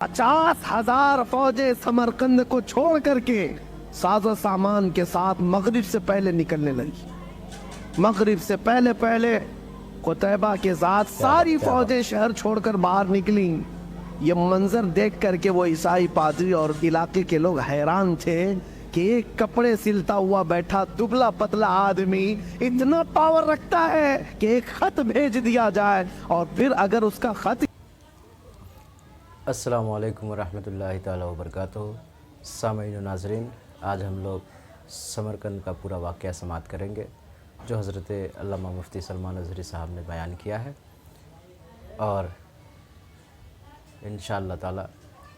50,000 फौजें समरकंद को छोड़ करके साजो सामान के साथ मगरिब से पहले निकलने लगी। मगरिब से पहले पहले कुतैबा के साथ सारी फौजें शहर छोड़कर बाहर निकली। ये मंजर देख करके वो ईसाई पादरी और इलाके के लोग हैरान थे कि एक कपड़े सिलता हुआ बैठा दुबला पतला आदमी इतना पावर रखता है कि एक खत भेज दिया जाए और फिर अगर उसका खत। अस्सलामु अलैकुम वरहमतुल्लाहि ताला वबरकातुहू। सामीन व नाज़रीन, आज हम लोग समरकंद का पूरा वाक़या समाअत करेंगे जो हज़रत अल्लामा मुफ्ती सलमान अज़हरी साहब ने बयान किया है, और इंशाअल्लाह ताला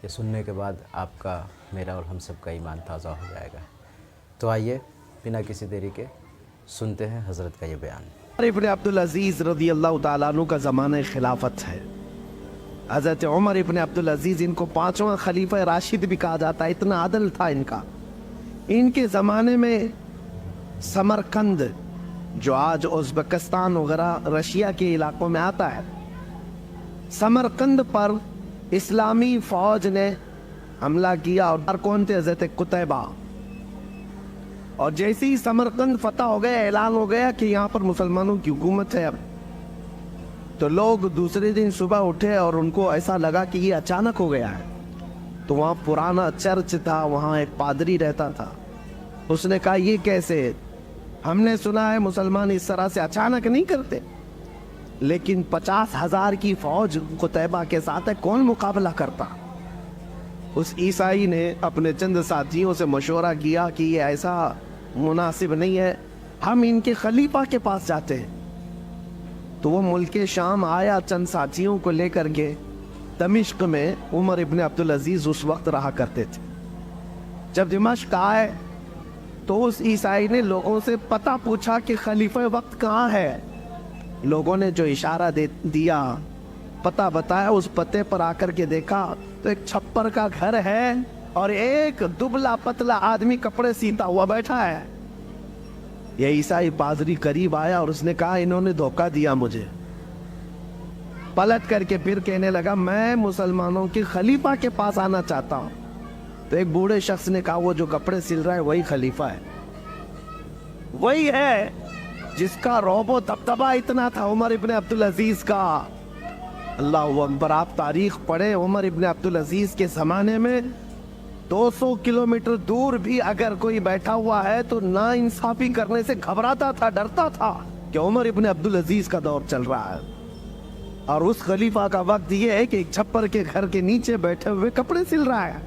ये सुनने के बाद आपका, मेरा और हम सब का ईमान ताज़ा हो जाएगा। तो आइए बिना किसी देरी के सुनते हैं हज़रत का ये बयान। इब्न अब्दुल अजीज़ रज़ी अल्लाह ताला अन्हु का ज़माना खिलाफत है। हज़रत उमर इब्न अब्दुल अजीज़, इनको 5वां खलीफा राशिद भी कहा जाता है, इतना अदल था इनका। इनके ज़माने में समरकंद, जो आज उज़्बेकिस्तान वगैरह रशिया के इलाकों में आता है, समरकंद पर इस्लामी फ़ौज ने हमला किया। और कौन थे? हज़रत कुतैबा। और जैसे ही समरकंद फतह हो गया, ऐलान हो गया कि यहाँ पर मुसलमानों की हुकूमत है अब, तो लोग दूसरे दिन सुबह उठे और उनको ऐसा लगा कि ये अचानक हो गया है। तो वहाँ पुराना चर्च था, वहाँ एक पादरी रहता था। उसने कहा ये कैसे? हमने सुना है मुसलमान इस तरह से अचानक नहीं करते, लेकिन 50,000 की फौज कुतैबा के साथ है, कौन मुकाबला करता? उस ईसाई ने अपने चंद साथियों से मशवरा किया कि ये ऐसा मुनासिब नहीं है, हम इनके खलीफा के पास जाते हैं। तो वो मुल्क शाम आया चंद साथियों को लेकर के। दमिश्क में उमर इब्न अब्दुल अजीज़ उस वक्त रहा करते थे। जब दिमाश्क आए तो उस ईसाई ने लोगों से पता पूछा कि खलीफा वक्त कहाँ है। लोगों ने जो इशारा दिया, पता बताया, उस पते पर आकर के देखा तो एक छप्पर का घर है और एक दुबला पतला आदमी कपड़े सीता हुआ बैठा है। ये ईसाई पादरी करीब आया और उसने कहा इन्होंने धोखा दिया मुझे। पलट करके फिर कहने लगा मैं मुसलमानों के खलीफा के पास आना चाहता हूँ। तो एक बूढ़े शख्स ने कहा वो जो कपड़े सिल रहा है वही खलीफा है, वही है जिसका रौबो दबदबा इतना था उमर इब्न अब्दुल अजीज़ का। अल्लाहु अकबर। आप तारीख पढ़े, उमर इब्न अब्दुल अजीज़ के ज़माने में 200 किलोमीटर दूर भी अगर कोई बैठा हुआ है तो ना इंसाफी करने से घबराता था, डरता था कि उमर इब्न अब्दुल अजीज़ का दौर चल रहा है। और उस खलीफा का वक्त ये है कि एक छप्पर के घर के नीचे बैठे हुए कपड़े सिल रहा है।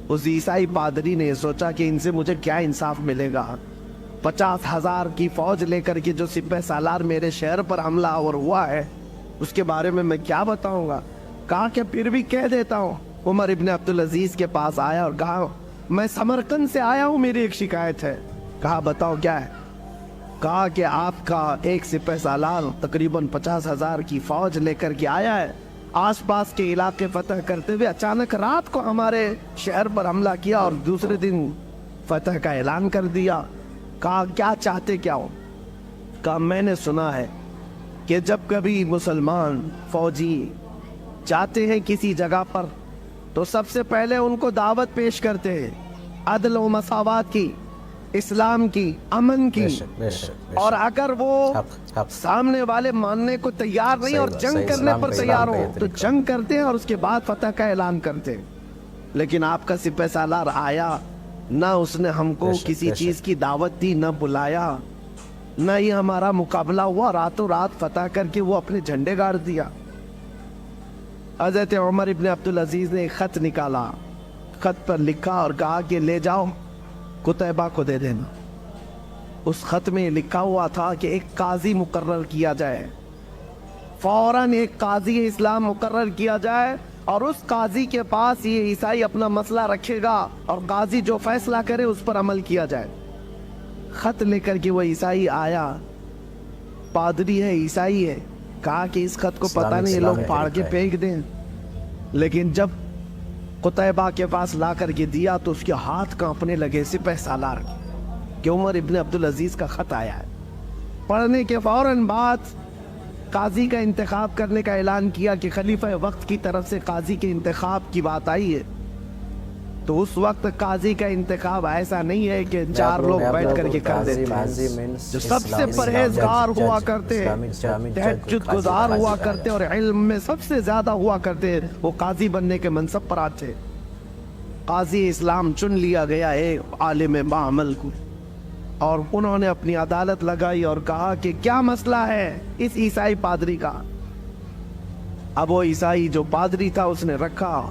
उस ईसाई पादरी ने सोचा कि इनसे मुझे क्या इंसाफ मिलेगा। 50,000 की फौज लेकर के जो सिपह सालार मेरे शहर पर हमला और हुआ है उसके बारे में मैं क्या बताऊंगा। कहा कि फिर भी कह देता हूँ। उमर इब्न अब्दुल अजीज़ के पास आया और कहा मैं समरकंद से आया हूँ, मेरी एक शिकायत है। कहा बताओ क्या है? कहा कि आपका एक सिपह सालार तकरीबन 50,000 की फौज लेकर के आया है, आसपास के इलाके फतह करते हुए अचानक रात को हमारे शहर पर हमला किया और दूसरे दिन फतह का ऐलान कर दिया। कहा क्या चाहते क्या हो? कहा मैंने सुना है कि जब कभी मुसलमान फौजी जाते हैं किसी जगह पर तो सबसे पहले उनको दावत पेश करते हैं अदल व मसावात की, इस्लाम की, अमन की। और अगर वो सामने वाले मानने को तैयार नहीं और जंग करने पर तैयार हो तो जंग करते हैं और उसके बाद फतह का ऐलान करते हैं। लेकिन आपका सिपह सालार आया ना, उसने हमको किसी चीज की दावत दी, न बुलाया, न ये हमारा मुकाबला हुआ, रातों रात फतह करके वो अपने झंडे गाड़ दिया। हज़रत उमर इब्न अब्दुल अजीज़ ने एक खत निकाला, खत पर लिखा और कहा कि ले जाओ कुतैबा को दे देना। उस खत में लिखा हुआ था कि एक काजी मुकर्रर किया जाए, फौरन एक काजी इस्लाम मुकर्रर किया जाए और उस काजी के पास ये ईसाई अपना मसला रखेगा और काजी जो फैसला करे उस पर अमल किया जाए। खत लेकर के वो ईसाई आया, पादरी है, ईसाई है। कहा कि इस खत को पता नहीं, ये लोग फाड़ के फेंक दें। लेकिन जब कुतैबा के पास ला करके दिया तो उसके हाथ कांपने लगे सिपह सालार कि उमर इब्न अब्दुल अजीज़ का खत आया है। पढ़ने के फौरन बाद قاضی کا انتخاب کرنے کا اعلان کیا کہ خلیفہ وقت کی طرف سے قاضی کے انتخاب کی بات آئی ہے، تو اس وقت قاضی کا انتخاب ایسا نہیں ہے کہ چار لوگ بیٹھ کر کے کر دیتے ہیں۔ جو سب سے پرہیزگار ہوا کرتے، تہجد گزار ہوا کرتے اور علم میں سب سے زیادہ ہوا کرتے، وہ قاضی بننے کے منصب پر آتے۔ قاضی اسلام چن لیا گیا ہے عالم باعمل کو، اور انہوں نے اپنی عدالت لگائی اور کہا کہ کیا مسئلہ ہے اس عیسائی پادری کا۔ اب وہ عیسائی جو پادری تھا اس نے رکھا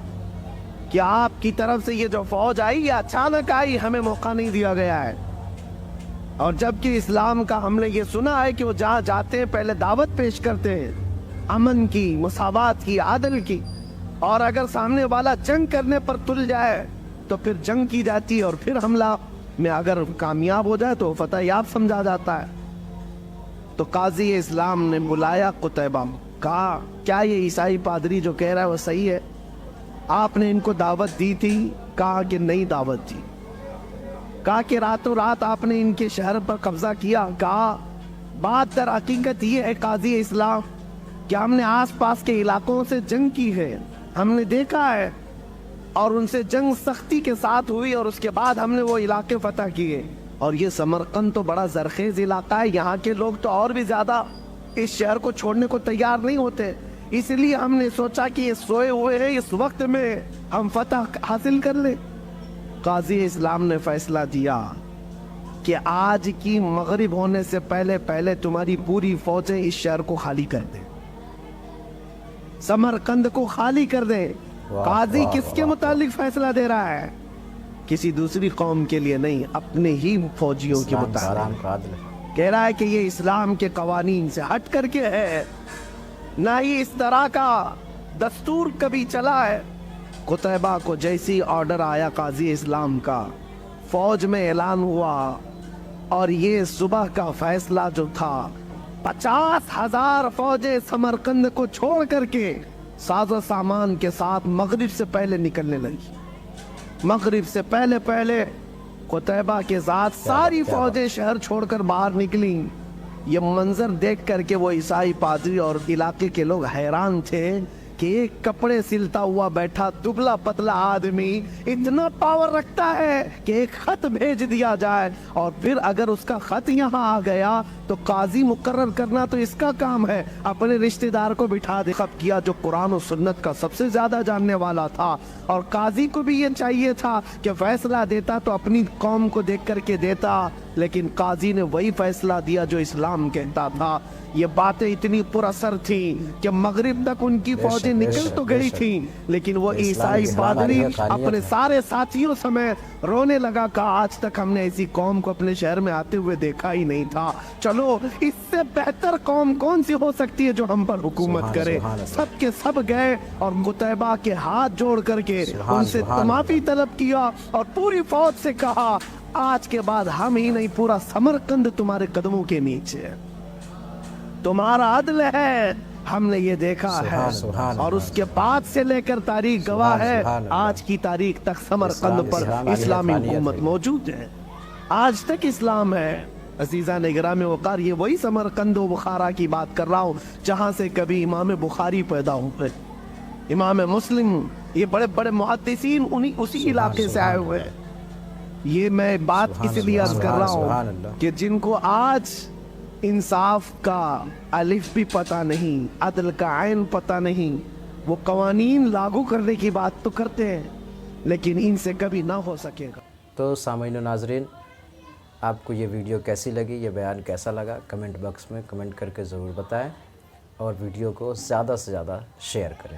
کہ آپ کی طرف سے یہ جو فوج آئی یہ اچانک آئی، ہمیں موقع نہیں دیا گیا ہے، اور جبکہ اسلام کا ہم نے یہ سنا ہے کہ وہ جہاں جاتے ہیں پہلے دعوت پیش کرتے ہیں امن کی، مساوات کی، عدل کی، اور اگر سامنے والا جنگ کرنے پر تل جائے تو پھر جنگ کی جاتی ہے، اور پھر حملہ میں اگر کامیاب ہو جائے تو فتح یاب سمجھا جاتا ہے۔ تو قاضی اسلام نے بلایا قتیبہ، کہا کیا یہ عیسائی پادری جو کہہ رہا ہے وہ صحیح ہے؟ آپ نے ان کو دعوت دی تھی؟ کہا کہ نہیں دعوت دی۔ کہا کہ راتوں رات آپ نے ان کے شہر پر قبضہ کیا؟ کہا بات در حقیقت یہ ہے قاضی اسلام کہ ہم نے آس پاس کے علاقوں سے جنگ کی ہے، ہم نے دیکھا ہے، اور ان سے جنگ سختی کے ساتھ ہوئی، اور اس کے بعد ہم نے وہ علاقے فتح کیے، اور یہ سمرقند تو بڑا زرخیز علاقہ ہے، یہاں کے لوگ تو اور بھی زیادہ اس شہر کو چھوڑنے کو تیار نہیں ہوتے، اس لیے ہم نے سوچا کہ یہ سوئے ہوئے ہیں، اس وقت میں ہم فتح حاصل کر لیں۔ قاضی اسلام نے فیصلہ دیا کہ آج کی مغرب ہونے سے پہلے پہلے تمہاری پوری فوجیں اس شہر کو خالی کر دیں، سمرقند کو خالی کر دیں۔ قاضی کس کے متعلق فیصلہ دے رہا ہے؟ کسی دوسری قوم کے لیے نہیں، اپنے ہی فوجیوں کے متعلق کہہ رہا ہے کہ یہ اسلام کے قوانین سے ہٹ کر کے ہے، نہ ہی اس طرح کا دستور کبھی چلا ہے۔ قتیبہ کو جیسی آرڈر آیا قاضی اسلام کا، فوج میں اعلان ہوا، اور یہ صبح کا فیصلہ جو تھا 50,000 فوجیں سمرقند کو چھوڑ کر کے ساز و سامان کے ساتھ مغرب سے پہلے نکلنے لگی۔ مغرب سے پہلے پہلے قتیبہ کے ذات ساری فوجیں شہر چھوڑ کر باہر نکلیں۔ یہ منظر دیکھ کر کے وہ عیسائی پادری اور علاقے کے لوگ حیران تھے کہ ایک کپڑے سلتا ہوا بیٹھا دبلا پتلا آدمی اتنا پاور رکھتا ہے کہ ایک خط بھیج دیا جائے، اور پھر اگر اس کا خط یہاں آ گیا تو قاضی مقرر کرنا تو اس کا کام ہے، اپنے رشتہ دار کو بٹھا دے۔ خط کیا جو قرآن و سنت کا سب سے زیادہ جاننے والا تھا، اور قاضی کو بھی یہ چاہیے تھا کہ فیصلہ دیتا تو اپنی قوم کو دیکھ کر کے دیتا، لیکن قاضی نے وہی فیصلہ دیا جو اسلام کہتا تھا۔ یہ باتیں اتنی پر اثر تھیں کہ مغرب تک ان کی فوجیں نکل تو گئی تھیں، لیکن وہ عیسائی پادری اپنے سارے ساتھیوں سمیت رونے لگا، کہا آج تک ہم نے ایسی قوم کو اپنے شہر میں آتے ہوئے دیکھا ہی نہیں تھا، چلو اس سے بہتر قوم کون سی ہو سکتی ہے جو ہم پر حکومت کرے۔ سب کے سب گئے اور قتیبہ کے ہاتھ جوڑ کر کے ان سے معافی طلب کیا، اور پوری فوج سے کہا آج کے بعد ہم ہی نہیں پورا سمرقند تمہارے قدموں کے نیچے، تمہارا عدل ہے، ہم نے یہ دیکھا ہے، اور اس کے بعد سے لے کر تاریخ گواہ ہے، آج کی تاریخ تک سمرقند پر اسلامی حکومت موجود ہے، آج تک اسلام ہے۔ عزیزان گرامی وقار، یہ وہی سمرقند و بخارا کی بات کر رہا ہوں جہاں سے کبھی امام بخاری پیدا ہوئے، امام مسلم، یہ بڑے بڑے محدثین اسی علاقے سے آئے ہوئے۔ یہ میں بات اس لیے عرض کر رہا ہوں کہ جن کو آج انصاف کا الف بھی پتہ نہیں، عدل کا عین پتہ نہیں، وہ قوانین لاگو کرنے کی بات تو کرتے ہیں لیکن ان سے کبھی نہ ہو سکے گا۔ تو سامعین و ناظرین، آپ کو یہ ویڈیو کیسی لگی، یہ بیان کیسا لگا، کمنٹ باکس میں کمنٹ کر کے ضرور بتائیں، اور ویڈیو کو زیادہ سے زیادہ شیئر کریں۔